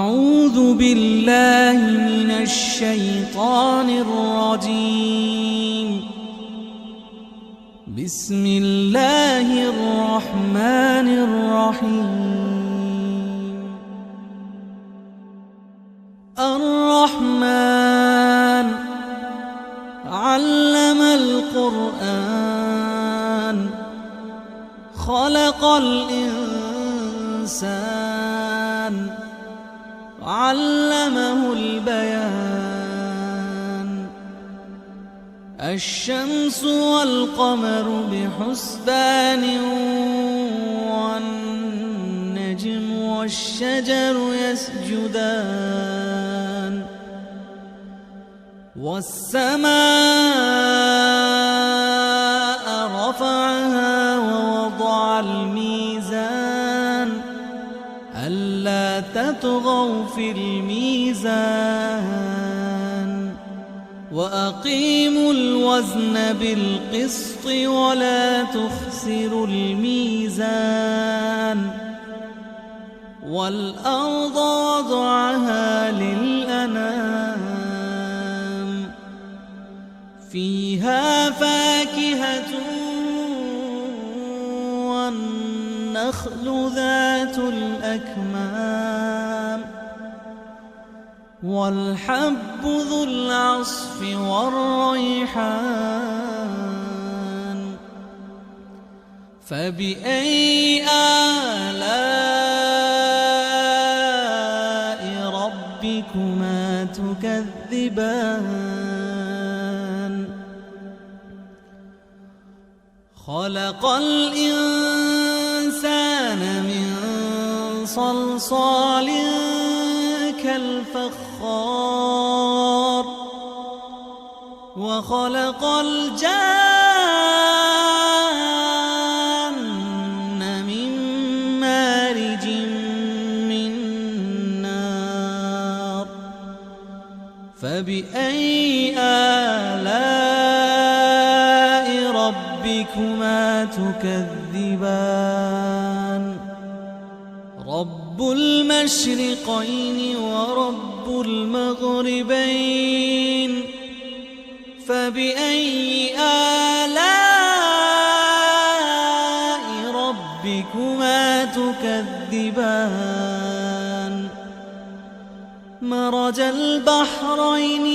أعوذ بالله من الشيطان الرجيم. بسم الله الرحمن الرحيم. الرحمن علم القرآن خلق الإنسان علمه البيان. الشمس والقمر بحسبان والنجم والشجر يسجدان والسماء رفعها ووضع الميزان ألا تطغوا في الميزان وأقيموا الوزن بالقسط ولا تخسروا الميزان. والأرض وضعها للأنام فيها فاكهة والنخل ذات الأكمام والحب ذو العصف والريحان. فبأي آلاء ربكما تكذبان؟ خلق الإنسان من صلصال كالفخار وخلق الجان من مارج من نار. فبأي آلاء ربكما تكذبان؟ رب المشرقين ورب المغربين. فبأي آلاء ربكما تكذبان؟ مرج البحرين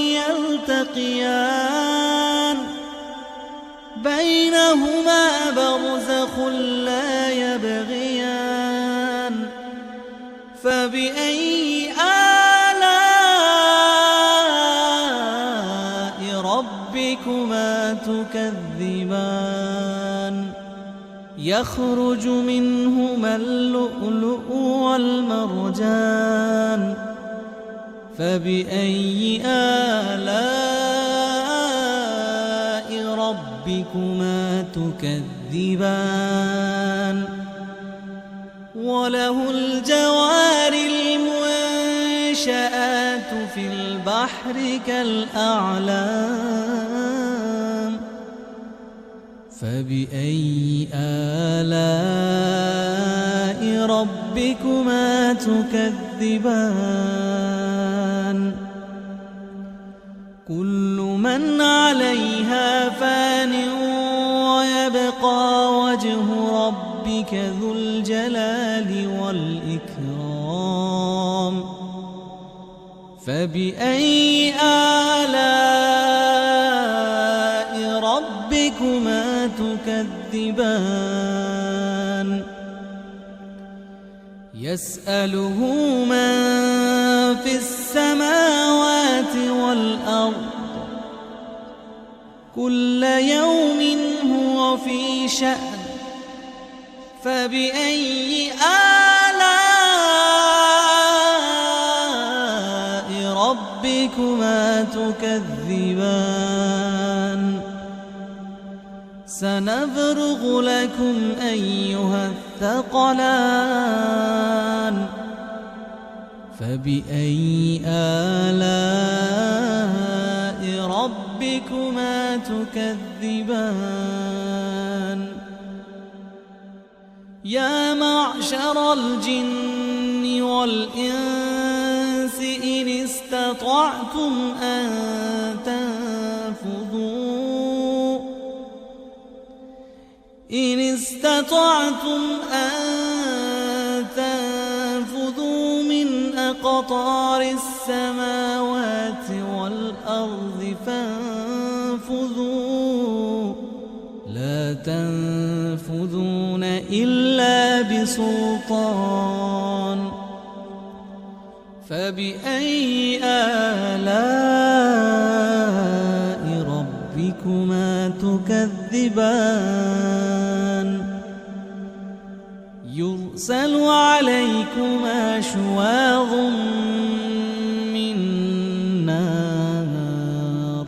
يلتقيان بينهما برزخ لا يبغيان. فبأي آلاء ربكما تكذبان؟ يخرج منهما اللؤلؤ والمرجان. فبأي آلاء ربكما تكذبان؟ وله الجوار المنشآت في البحر كالأعلام. فبأي آلاء ربكما تكذبان؟ كل من عليها فان ويبقى وجه ربك ذو الجلال والإكرام. فبأي آلاء ربكما تكذبان؟ يسأله من في السماوات والأرض كل يوم هو في شأن. فبأي آلاء ربكما تكذبان؟ سنفرغ لكم أيها الثقلان. فبأي آلاء ربكما تكذبان؟ يا معشر الجن والإنس استطعتم أن تنفذوا إن استطعتم أن تنفذوا من أقطار السماوات والأرض فانفذوا لا تنفذون إلا بسلطان فبأي آلاء ربكما تكذبان يرسل عليكما شواظ من نار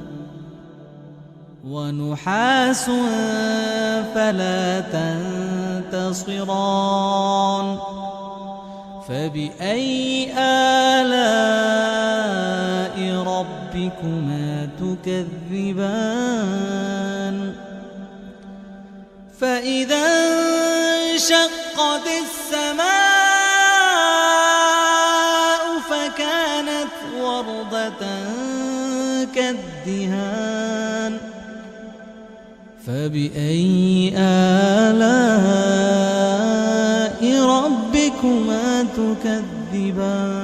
ونحاس فلا تنتصران فبأي آلاء ربكما تكذبان فإذا انشقت السماء فكانت وردة كالدهان فبأي آلاء ربكما تكذبان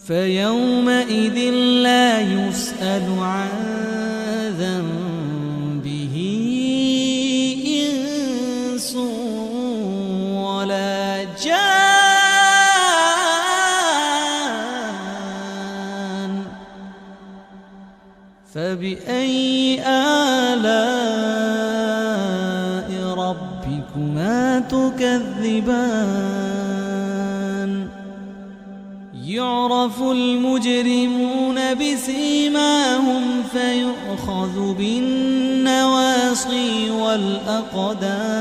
فيومئذ لا يسأل عن ذنبه إنس ولا جان فبأي آلاء ربكما تكذبان يعرف المجرمون بسيماهم فيؤخذ بالنواصي والأقدام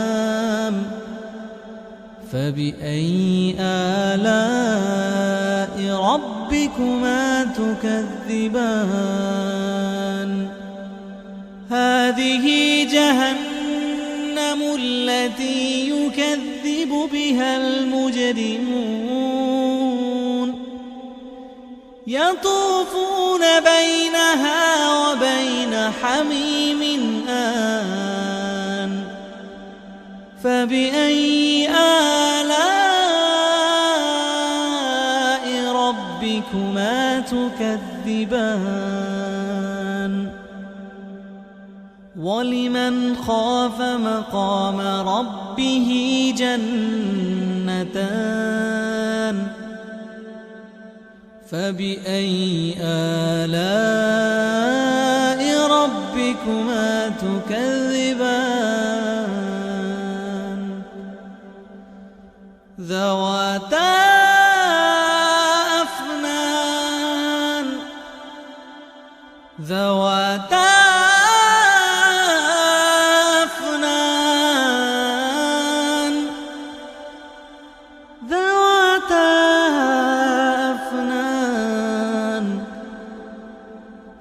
فبأي آلاء ربكما تكذبان هذه جهنم التي يكذب بها المجرمون يطوفون بينها وبين حميم آن فبأي آلاء ربكما تكذبان ولمن خاف مقام ربه جنتان فبأي آلاء ربكما تكذبان ذواتا أفنان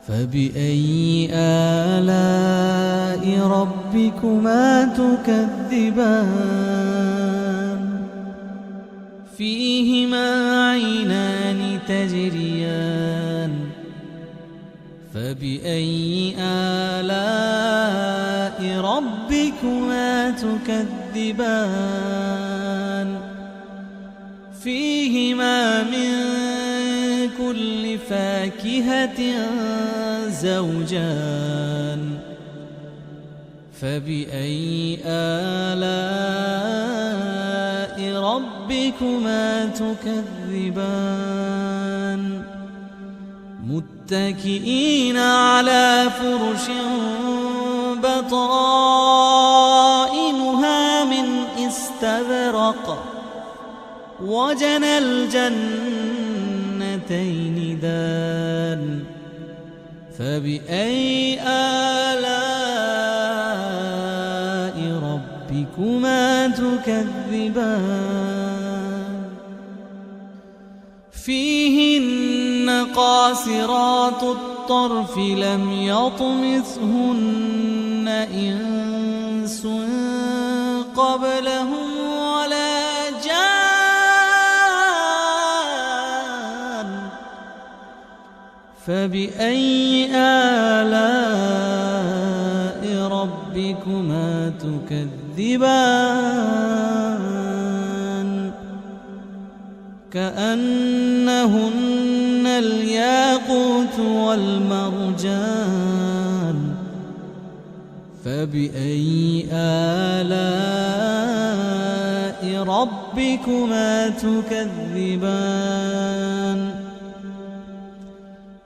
فبأي آلاء ربكما تكذبان فيهما عينان تجريان فبأي آلاء ربكما تكذبان فيهما من كل فاكهة زوجان فبأي آلاء ربكما تكذبان متكئين على فرش بطائنها من استبرق وجنى الجنتين دان فبأي آلاء ربكما تكذبان فيهن قاصرات الطرف لم يطمثهن إنس قبلهم ولا جان فبأي آلاء ربكما تكذبان كأنهن الياقوت والمرجان فبأي آلاء ربكما تكذبان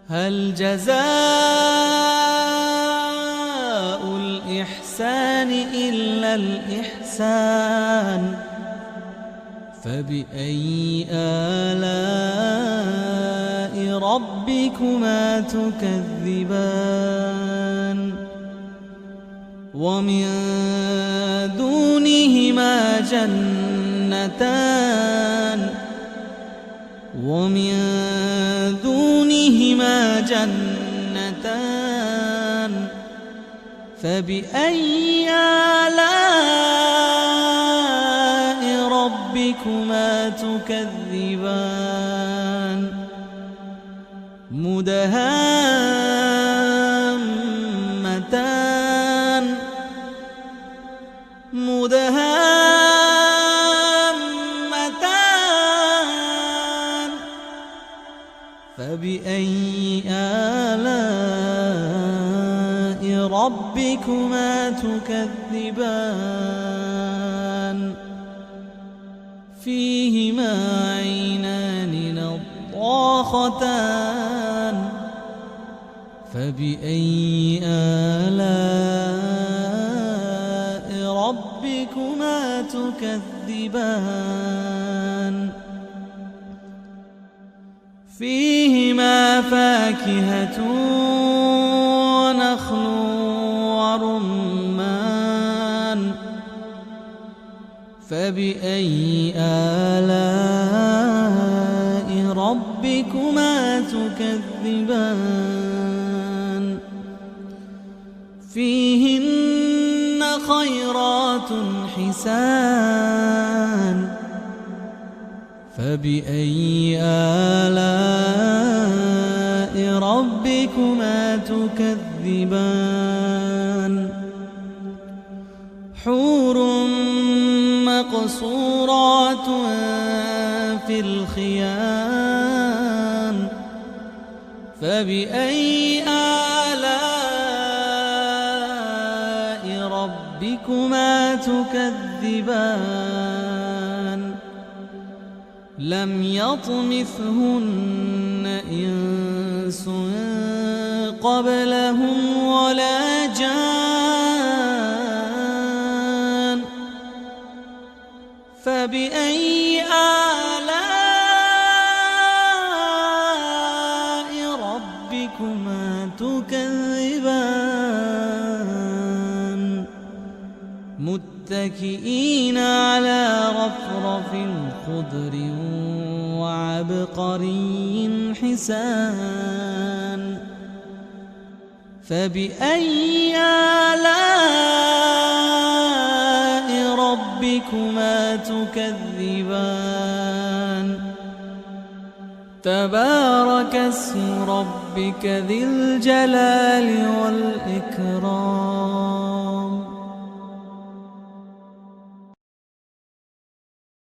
هل جزاء الإحسان إلا الإحسان فبأي آلاء ربكما تكذبان ومن دونهما جنتان فبأي آلاء ربكما تكذبان مدهامتان فبأي آلاء ربكما تكذبان فيهما عينان نضاختان فبأي آلاء ربكما تكذبان فيهما فاكهة ونخل ورمان فبأي آلاء ربكما تكذبان فيهن خيرات حسان فبأي آلاء ربكما تكذبان حور مقصورات في الخيام فبأي آلاء ربكما تكذبان لم يطمثهن إنس قبلهم ولا جان فبأي آلاء ربكما تكذبان متكئين على رفرف خضر وعبقري حسان فبأي آلاء ربكما تكذبان تبارك اسم ربك ذي الجلال والإكرام